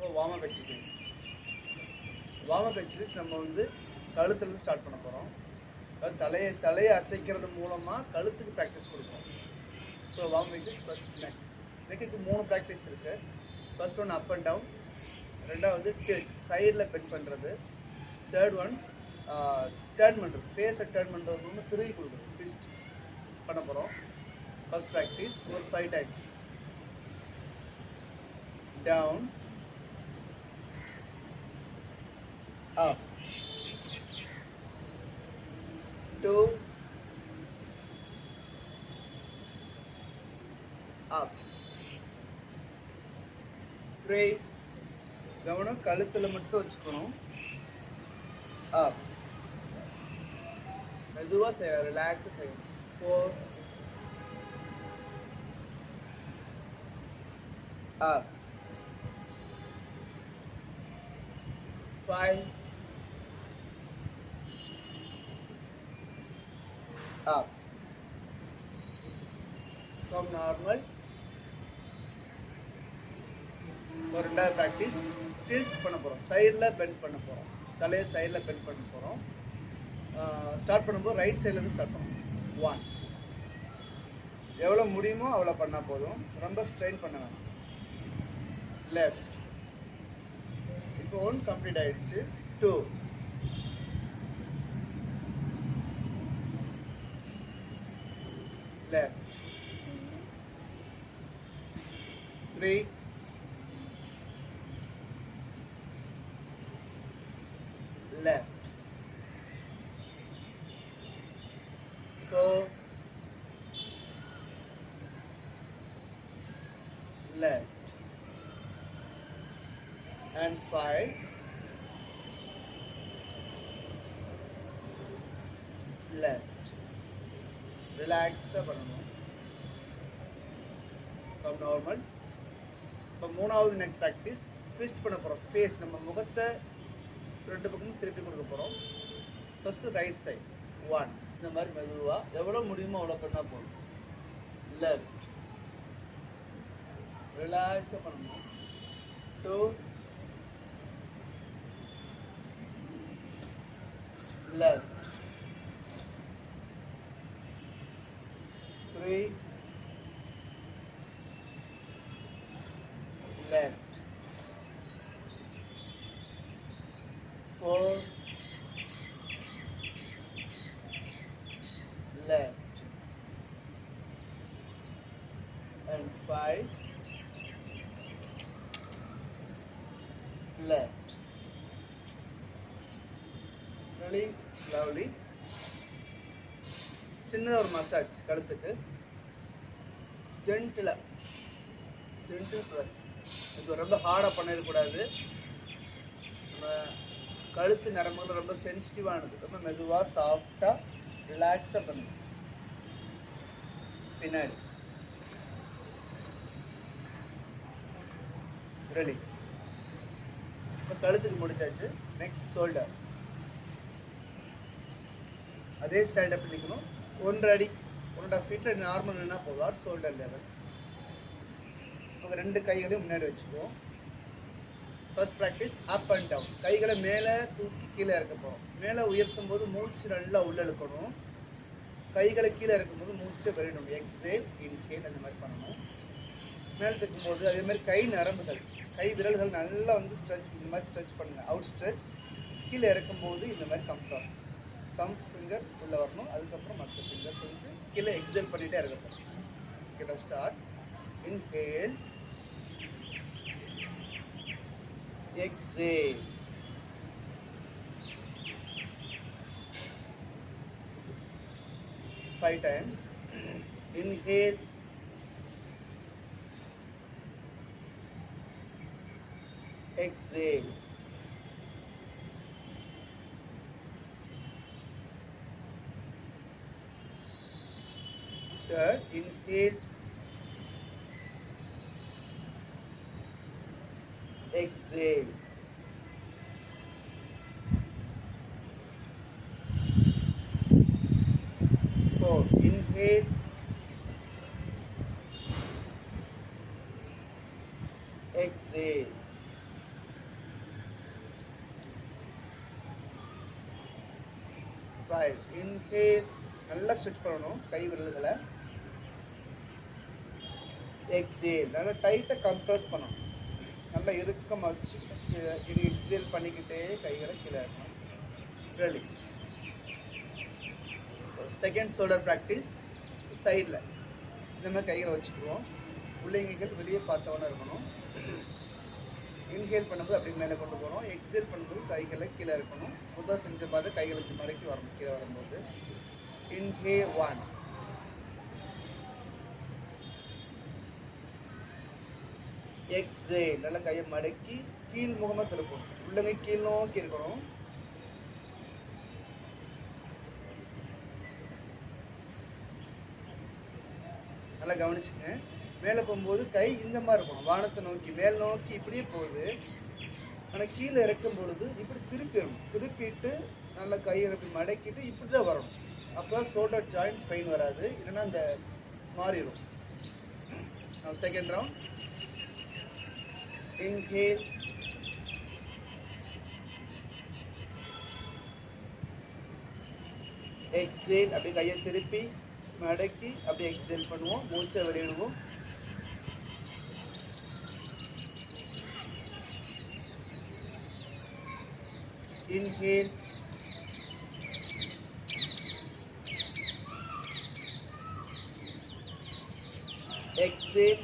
இப்போ warm up exercise. Warm up exercise நம்ம வந்து கழுத்துலேருந்து ஸ்டார்ட் பண்ண போகிறோம். அதாவது தலையை அசைக்கிறது மூலமாக கழுத்துக்கு ப்ராக்டிஸ் கொடுப்போம். So warm up exercise first நெக்குக்கு 3 ப்ராக்டிஸ் இருக்குது. First one up and down, ரெண்டாவது சைடில் பெண்ட் பண்ணுறது, தேர்ட் ஒன் டர்ன் பண்ணுறது, ஃபேஸை டர்ன் பண்ணுறது ஒன்று திருகி கொடுக்குறது, ட்விஸ்ட் பண்ண போகிறோம். ஃபர்ஸ்ட் ப்ராக்டிஸ் ஒரு 5 டைம்ஸ். டவுன், அப், 2, up, 3, கவனம் கழுத்தில் மட்டும் வச்சுக்கணும், up, மெதுவாக செய்யணும், ரிலாக்ஸாக செய்யணும், 4, up, 5, up, from normal. ஒரு ரெண்டாவது ப்ராக்டிஸ் டில்ட் பண்ண போகிறோம், சைடில் பெண்ட் பண்ண போகிறோம், தலையை சைடில் பெண்ட் பண்ண போகிறோம். ஸ்டார்ட் பண்ணும்போது ரைட் சைட்லேருந்து ஸ்டார்ட் பண்ணணும். 1, எவ்வளோ முடியுமோ அவ்வளோ பண்ணால் போதும், ரொம்ப ஸ்ட்ரெயின் பண்ண வேணாம். லெஃப்ட், இப்போ 1 கம்ப்ளீட் ஆயிடுச்சு. 2, left, 3, left, 4, left, and 5, left. ரிலாக்ஸாக பண்ணணும். From normal. இப்போ 3வது நெக் ப்ராக்டிஸ் ட்விஸ்ட் பண்ண போகிறோம். ஃபேஸ், நம்ம முகத்தை 2 பக்கமும் திருப்பி கொடுக்க போகிறோம். ஃபஸ்ட்டு ரைட் சைடு 1, இந்த மாதிரி மெதுவாக எவ்வளோ முடியுமோ அவ்வளோ பண்ணால் போதும். லெஃப்ட், ரிலாக்ஸாக பண்ணணும். 2, left, 3, left, 4, left, and 5, left. Release slowly. சின்னதாக ஒரு மசாஜ் கழுத்துக்கு, ஜென்டில் ப்ரெஸ். இது ரொம்ப ஹார்டாக பண்ணிடக்கூடாது. நம்ம கழுத்து நரம்புகள் ரொம்ப சென்சிட்டிவானது, ரொம்ப மெதுவாக சாஃப்டாக ரிலாக்ஸ்டாக பண்ணணும். பின்னாடி ரிலீஸ். இப்போ கழுத்துக்கு முடிச்சாச்சு. நெக்ஸ்ட் ஷோல்டர், அதே ஸ்டாண்டப் பண்ணிக்கணும். 1.5 அடி 1.5 ஃபீட்டில் நார்மல் நின்னா போதும். Shoulder level. உங்கள் 2 கைகளையும் முன்னாடி வச்சுக்குவோம். First practice up and down. கைகளை மேலே தூக்கி கீழே இறக்க போகிறோம். மேலே உயர்த்தும் போது மூச்சு நல்லா உள்ள இழுக்கணும். கைகளை கீழே இறக்கும்போது மூச்சை வெளியிடணும். எக்ஸேல், இன்ஹேல், அந்த மாதிரி பண்ணணும். மேலே தூக்கும் போது அதே மாதிரி கை நரம்புகள், கை விரல்கள் நல்லா வந்து ஸ்ட்ரெச், இந்த மாதிரி ஸ்ட்ரெச் பண்ணுங்கள். Out stretch. கீழே இறக்கும்போது இந்த மாதிரி கம்ப்ரஸ், தம் ஃபிங்கர் உள்ளே வரணும். அதுக்கப்புறம் மற்ற ஃபிங்கர் சொல்லிட்டு கீழே எக்ஸேல் பண்ணிகிட்டே இருக்கணும். Okay, start. Inhale, exhale, 5 times. Inhale, exhale, 3rd, inhale, exhale, 4, inhale, exhale, 5. Inhale. நல்லா ஸ்ட்ரெச் பண்ணணும் கை விரல்களை. எக்ஸேல். நல்லா டைட்டாக கம்ப்ரஸ் பண்ணணும். நல்லா இறுக்கமாக வச்சு இது எக்ஸேல் பண்ணிக்கிட்டே கைகளை கீழே இருக்கணும். ரிலீஸ். Second shoulder practice. சைடில் இந்த மாதிரி கைகளை வச்சுக்குவோம். உள்ளங்கைகள் வெளியே பார்த்தவொன்னே இருக்கணும். இன்ஹேல் பண்ணும்போது அப்படியே மேலே கொண்டு போகிறோம். எக்ஸேல் பண்ணும்போது கைகளை கீழே இருக்கணும். முதல் செஞ்ச பார்த்து கைகளுக்கு மடக்கி வரணும். கீழே வரும்போது இன்ஹேல் 1. எக்ஸேல். நல்லா கையை மடக்கி கீழ் முகமாக திருப்பணும். உள்ளங்கை கீழ் நோக்கி இருக்கணும். நல்லா கவனிச்சுங்க. மேலே போகும்போது கை இந்த மாதிரி இருக்கணும். வானத்தை நோக்கி மேல் நோக்கி இப்படியே போகுது. ஆனால் கீழே இறக்கும் பொழுது இப்படி திருப்பிடணும். திருப்பிட்டு நல்லா கையை இப்படி மடக்கிட்டு இப்படி தான் வரணும். அப்போ தான் ஷோல்டர் ஜாயின்ட்ஸ் பெயின் வராது. இல்லைன்னா அந்த மாறிடும். Second round. இன்ஹேல். எக்ஸேல். அப்படியே கையை திருப்பி மடக்கி அப்படியே எக்ஸேல் பண்ணுவோம். மூச்சை வெளியிடுவோம். Inhale. Exhale.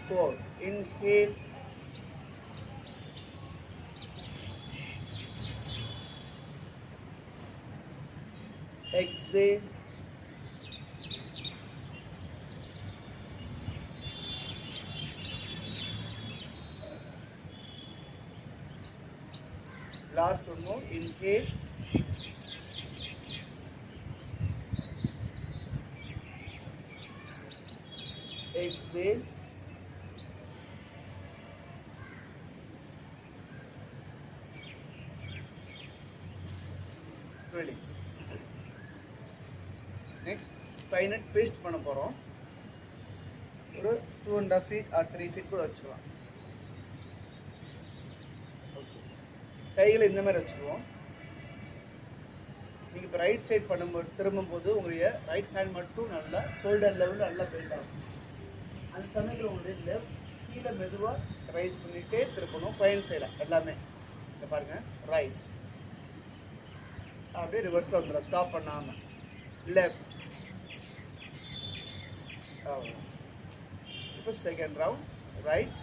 Four. Inhale. Exhale. Last one more. Inhale. Exhale. Release. Next, spinal twist பண்ண போறோம். ஒரு 2.5 feet or 3 feet கூட வச்சுக்கலாம். கைகளை இந்த மாதிரி வச்சுக்குவோம். நீங்கள் இப்போ ரைட் சைட் பண்ணும்போது திரும்பும்போது உங்களுடைய ரைட் ஹேண்ட் மட்டும் நல்லா ஷோல்டர் லெவலில் நல்லா பெண்ட் ஆகும். அந்த சமயத்தில் உங்களுடைய லெஃப்ட் கீழே மெதுவாக ரைஸ் பண்ணிகிட்டே திருப்பணும். பயன் சைடாக எல்லாமே இங்கே பாருங்கள். ரைட் அப்படியே ரிவர்ஸில் வந்துடலாம். ஸ்டாப் பண்ணாமல். லெஃப்ட். இப்போ second round. Right,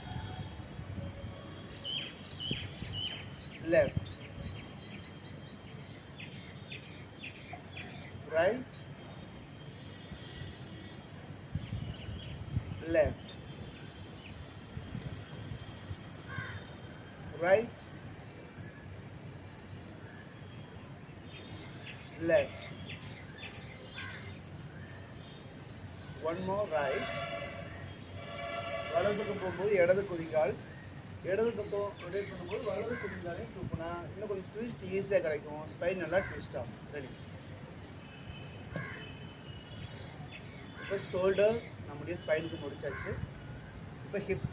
left, right, left, right, left. One more. Right. வலது பக்கம் போகும்போது இடது குதிகால், இடது பக்கம் ரொட்டேட் பண்ணும்போது வலது குதிகாலையும் தூக்குனா இன்னும் கொஞ்சம் ட்விஸ்ட் ஈஸியாக கிடைக்கும். ஸ்பைன் நல்லா ட்விஸ்ட் ஆகும். ரிலீஸ். இப்போ ஷோல்டர் நம்முடைய ஸ்பைனுக்கு முடிச்சாச்சு. இப்போ ஹிப்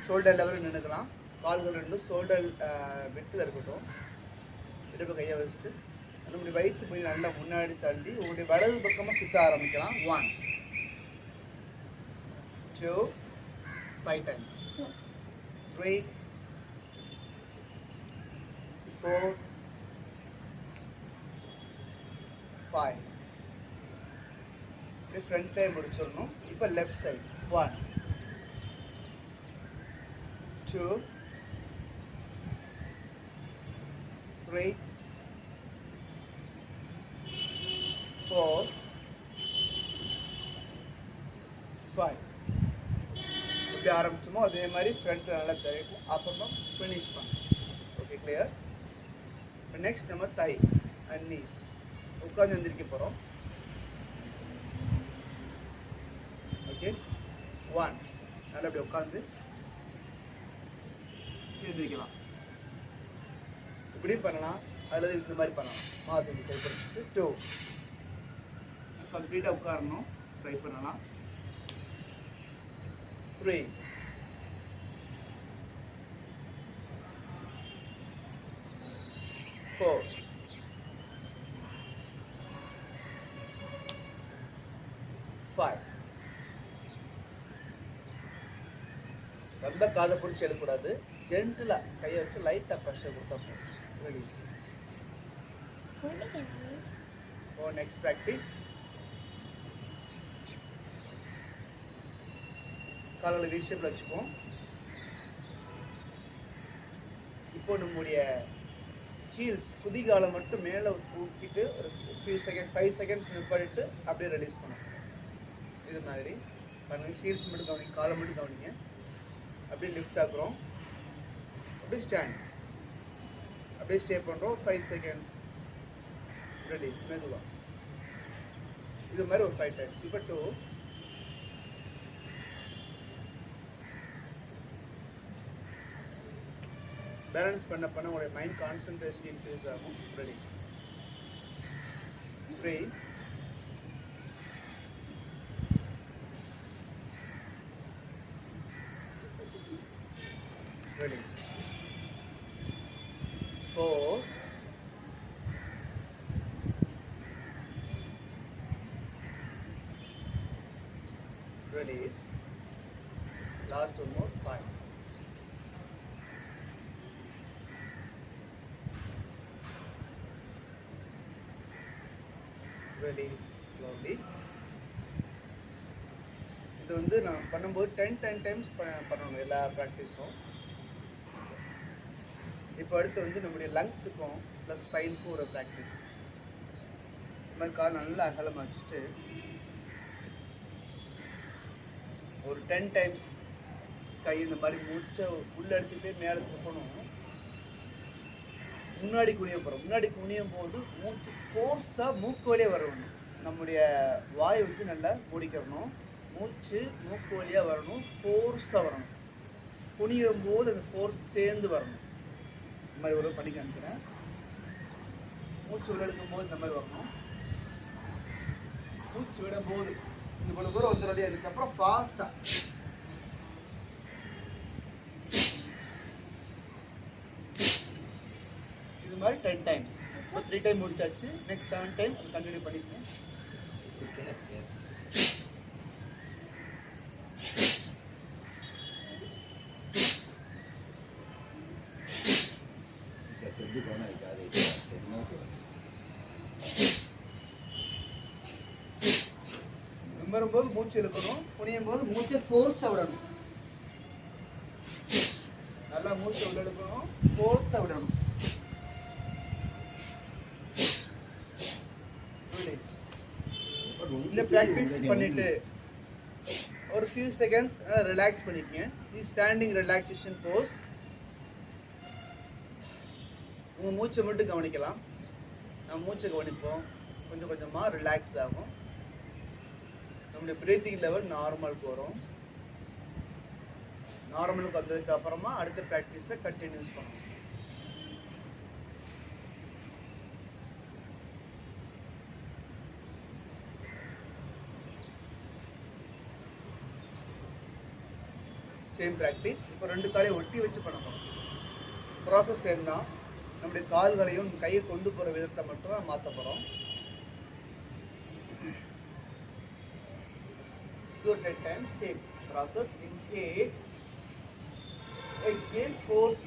ஷோல்டர் லெவலில் நின்றுக்கலாம். கால்கள் ரெண்டும் ஷோல்டர் விட்டில் இருக்கட்டும். இடுப்பு கையை வச்சுட்டு நம்முடைய வயிற்று போய் நல்லா முன்னாடி தள்ளி உங்களுடைய வலது பக்கமாக சுற்ற ஆரம்பிக்கலாம். 1, 2, 5 times. 3, 4, 5. இப்படி ஃப்ரண்ட் சைடு முடிச்சிடணும். இப்போ லெஃப்ட் சைடு. 1, 2, 3, 4, 5. எப்படி ஆரம்பிச்சோமோ அதே மாதிரி ஃப்ரண்ட்டில் நல்லா தரையிட்டு அப்புறமா ஃபினிஷ் பண்ணணும். Okay, clear. இப்போ நெக்ஸ்ட் நம்ம தை அண்ட் நீஸ் உட்காந்து எந்திரிக்க போகிறோம். ஓகே, 1 நல்லா அப்படி உட்காந்து எந்திரிக்கலாம். இப்படி பண்ணலாம் அல்லது இந்த மாதிரி பண்ணலாம். மாற்றி கை பிடிச்சிட்டு 2 கம்ப்ளீட்டாக உட்காரணும். ட்ரை பண்ணலாம். 3 4 5. ரொம்ப காதை பிடிச்சி எழுக்கூடாது. ஜென்டிலாக கையை வச்சு லைட்டாக ப்ரெஷர் கொடுத்தா போதும். ரிலீஸ். Next practice. கால்களை வி ஷேப்பில் வச்சுப்போம். இப்போ நம்முடைய ஹீல்ஸ் குதிகாலை மட்டும் மேலே தூக்கிட்டு ஒரு 5 செகண்ட்ஸ் நிப்பாட்டிட்டு அப்படியே ரிலீஸ் பண்ணணும். இது மாதிரி பாருங்க. ஹீல்ஸ் மட்டும் கவனிங்க, காலை மட்டும் கவனிங்க. அப்படியே லிஃப்ட் ஆக்குறோம், அப்படியே ஸ்டாண்ட், அப்படியே ஸ்டே பண்ணுறோம். 5 செகண்ட்ஸ் ரிலீஸ் மெதுவாக. இது மாதிரி ஒரு 5 டைம்ஸ். இப்போ 2 பேலன்ஸ் பண்ண உங்களுடைய மைண்ட் கான்சன்ட்ரேஷன் இன்க்ரீஸ் ஆகும். Release. 3 release. 4 release. Last one more. 5 release slowly. இது வந்து நான் பண்ணும்போது 10 times பண்ணணும் எல்லா ப்ராக்டிஸும். இப்போ அடுத்து வந்து நம்முடைய லங்ஸுக்கும் ப்ளஸ் ஸ்பைனுக்கும் ஒரு ப்ராக்டிஸ். இந்த மாதிரி கால் நல்லா அகலமாக வச்சுட்டு ஒரு 10 times கை இந்த மாதிரி மூச்சை உள்ள எடுத்துகிட்டே மேலே போகணும். முன்னாடி குனிய போகிறோம். முன்னாடி குனியும் போது மூச்சு ஃபோர்ஸாக மூக்கு வழியாக வரணும். நம்முடைய வாய் விட்டு நல்லா மூடிக்கிறணும். மூச்சு மூக்கு வழியாக வரணும், ஃபோர்ஸாக வரணும். குனியும் போது அந்த ஃபோர்ஸ் சேர்ந்து வரணும். இந்த மாதிரி ஒரு பண்ணி காமிக்கிறேன். மூச்சு உள்ள எடுக்கும் போது இந்த மாதிரி வரணும். மூச்சு விடும் போது இவ்வளோ தூரம் வந்துடும் இல்லையா, அதுக்கப்புறம் ஃபாஸ்ட்டாக இது மாதிரி 10 times. ஸோ 3 டைம் முடிச்சாச்சு. நெக்ஸ்ட் 7 டைம் அது கண்டினியூ பண்ணிக்கணும். வரும்போது மூச்சு இழுக்கணும், குனியும் போது மூச்சை ஃபோர்ஸாக விடணும். நல்லா மூச்சை உள்ள எடுக்கணும், ஃபோர்ஸாக விடணும். இந்த ப்ராக்டிஸ் பண்ணிட்டு ஒரு ஃபியூ செகண்ட்ஸ் ரிலாக்ஸ் பண்ணிக்கங்க. இது ஸ்டாண்டிங் ரிலாக்ஸேஷன் போஸ். உங்கள் மூச்சை மட்டும் கவனிக்கலாம். நம்ம மூச்சை கவனிப்போம், கொஞ்சம் கொஞ்சமாக ரிலாக்ஸ் ஆகும். நம்முடைய பிரீத்திங் லெவல் நார்மலுக்கு வரும். நார்மலுக்கு வந்ததுக்கு அப்புறமா அடுத்த ப்ராக்டிஸை கண்டினியூஸ் பண்ணணும். Same practice. இப்போ 2 காலையும் ஒட்டி வச்சு பண்ண போகிறோம். ப்ராசஸ் சேம் தான். நம்முடைய கால்களையும் கையை கொண்டு போகிற விதத்தை மட்டும் மாற்ற போகிறோம். Do 10 times. Same process. Inhale, exhale, force.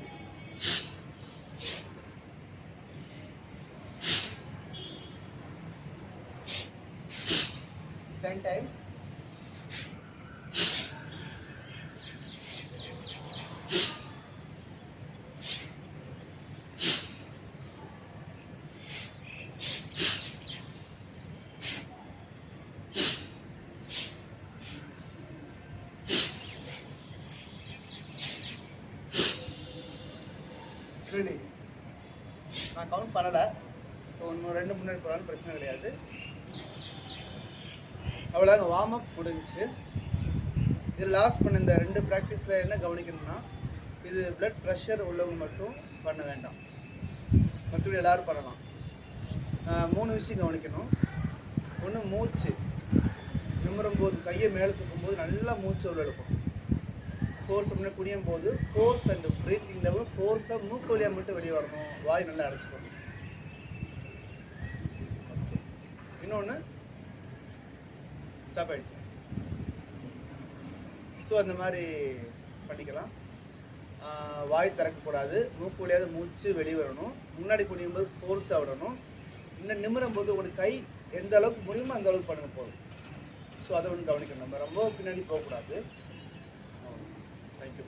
Ten times. Release. நான் கவுண்ட் பண்ணலை. ஸோ இன்னும் 2 முன்னாடி போனாலும் பிரச்சனை கிடையாது. அவ்வளோதாங்க, வார்ம் அப் முடிஞ்சிச்சு. இது லாஸ்ட் பண்ண இந்த 2 ப்ராக்டிஸில் என்ன கவனிக்கணும்னா, இது பிளட் ப்ரெஷர் உள்ளவங்க மட்டும் பண்ண வேண்டாம், மற்றபடி எல்லோரும் பண்ணலாம். 3 விஷயம் கவனிக்கணும். ஒன்று மூச்சு. இந்த நிமிரும் போது கையை மேலே தூக்கும் போது நல்லா மூச்சு உள்ள எடுக்கணும். ஃபோர்ஸ் முன்னே குனியும் போது ஃபோர்ஸ் அண்ட் ப்ரீத்திங் லெவல் ஃபோர்ஸாக மூக்கு வழியாக மட்டும் வெளியே வரணும். வாய் நல்லா அடைச்சிக்கணும். இன்னொன்று ஸ்டாப் ஆயிடுச்சு. ஸோ அந்த மாதிரி பண்ணிக்கலாம். வாய் திறக்கக்கூடாது, மூக்கு வழியாவது மூச்சு வெளியே வரணும். முன்னாடி குனியும் போது ஃபோர்ஸாக விடணும். இன்னும் நிமிரும் போது ஒரு கை எந்த அளவுக்கு முடியுமோ அந்த அளவுக்கு பண்ணுங்க போதும். ஸோ அதை ஒன்று கவனிக்கணும். நம்ம ரொம்ப பின்னாடி போகக்கூடாது. தேங்க்யூ.